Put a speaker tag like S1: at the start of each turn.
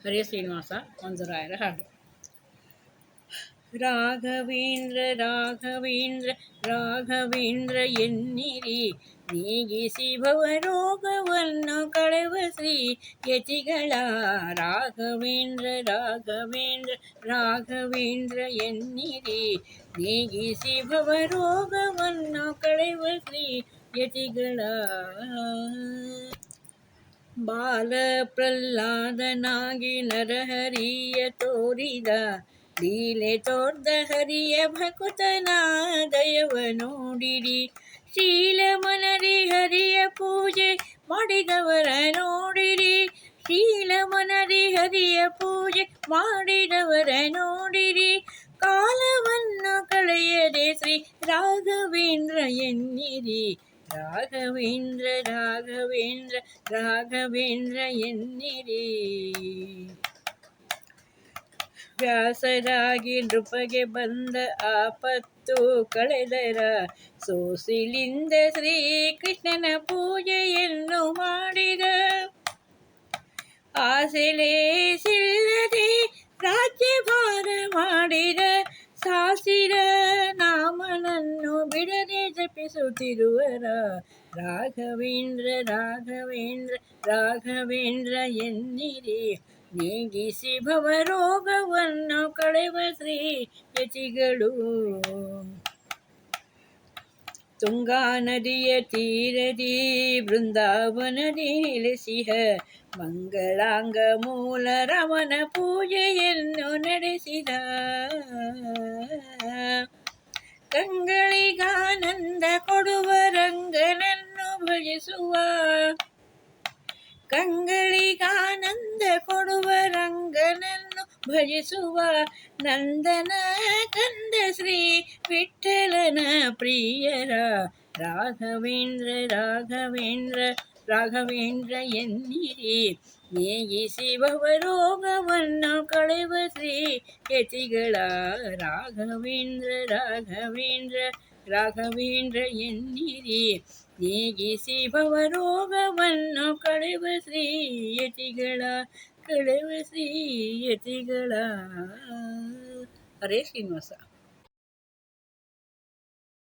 S1: ಹರೇ ಶ್ರೀನಿವಾಸ ಮಂಜುರಾಯರ ಹಾಡು. ರಾಘವೇಂದ್ರ ರಾಘವೇಂದ್ರ ರಾಘವೇಂದ್ರ ಎನ್ನಿರಿ, ನೀಗಿಸಿ ಭವರೋಗವನ್ನು ಕಳೆವ ಶ್ರೀ ಯತಿಗಳ. ರಾಘವೇಂದ್ರ ರಾಘವೇಂದ್ರ ರಾಘವೇಂದ್ರ ಎನ್ನಿರಿ, ನೀಗಿಸಿ ಭವರೋಗವನ್ನು ಕಳೆವ ಶ್ರೀ ಯತಿಗಳ. ಬಾಲ ಪ್ರಹ್ಲಾದನಾಗಿ ನರಹರಿಯ ತೋರಿದ, ಲೀಲೆ ತೋರ್ದ ಹರಿಯ ಭಕುತನ ದಯವ ನೋಡಿರಿ. ಶೀಲಮನರಿ ಹರಿಯ ಪೂಜೆ ಮಾಡಿದವರ ನೋಡಿರಿ, ಶೀಲಮನರಿ ಹರಿಯ ಪೂಜೆ ಮಾಡಿದವರ ನೋಡಿರಿ. ಕಾಲವನ್ನು ಕಳೆಯದೆ ಶ್ರೀ ರಾಘವೇಂದ್ರ ಎನ್ನಿರಿ, ರಾಘವೇಂದ್ರ ರಾಘವೇಂದ್ರ ರಾಘವೇಂದ್ರ ಎನ್ನಿರಿ. ವ್ಯಾಸರಾಗಿ ನೃಪಗೆ ಬಂದ ಆಪತ್ತು ಕಳೆದರ, ಸೋಸಿಲಿಂದ ಶ್ರೀಕೃಷ್ಣನ ಪೂಜೆಯನ್ನು ಮಾಡಿದ. ಆಸೆಲೇಸಿಲ್ಲದೆ ರಾಜ್ಯಭಾರ ಮಾಡಿದ, ಸಾಸಿರ ನಾಮನನ್ನು ಬಿಡದೆ ಜಪಿಸುತ್ತಿರುವರ. ರಾಘವೇಂದ್ರ ರಾಘವೇಂದ್ರ ರಾಘವೇಂದ್ರ ಎನ್ನಿರಿ, ನೀಗಿಸಿ ಭವರೋಗವನ್ನು ಕಳೆವ ಶ್ರೀ ಯತಿಗಳು. ತುಂಗಾ ನದಿಯ ತೀರದಿ ಬೃಂದಾವನದಿ ನೆಲೆಸಿಹ, ಮಂಗಳಾಂಗ ಮೂಲ ರಾಮನ ಪೂಜೆಯನ್ನು ನಡೆಸಿದ. ಕಂಗಳಿಗಾನಂದ ಕೊಡುವ ರಂಗನನ್ನು ಭಜಿಸುವ, ಕಂಗಳಿಗಾನಂದ ಕೊಡುವ ರಂಗನನ್ನು ಭಜಿಸುವ. ನಂದನ ಕಂದ ಶ್ರೀ ವಿಠ್ಠಲನ ಪ್ರಿಯರ. ರಾಘವೇಂದ್ರ ರಾಘವೇಂದ್ರ ರಾಘವೇಂದ್ರ ಎನ್ನಿರಿ, ನೀಗಿಸಿ ಭವರೋಗವನ್ನು ಕಳೆವ ಶ್ರೀ ಯತಿಗಳ. ರಾಘವೇಂದ್ರ ರಾಘವೇಂದ್ರ ರಾಘವೇಂದ್ರ ಎನ್ನಿರಿ, ನೀಗಿಸಿ ಭವರೋಗವನ್ನು ಕಳೆವ ಶ್ರೀ ಯತಿಗಳ, ಕಳೆವ ಶ್ರೀ ಯತಿಗಳ. ಹರೇ ಶ್ರೀನಿವಾಸ.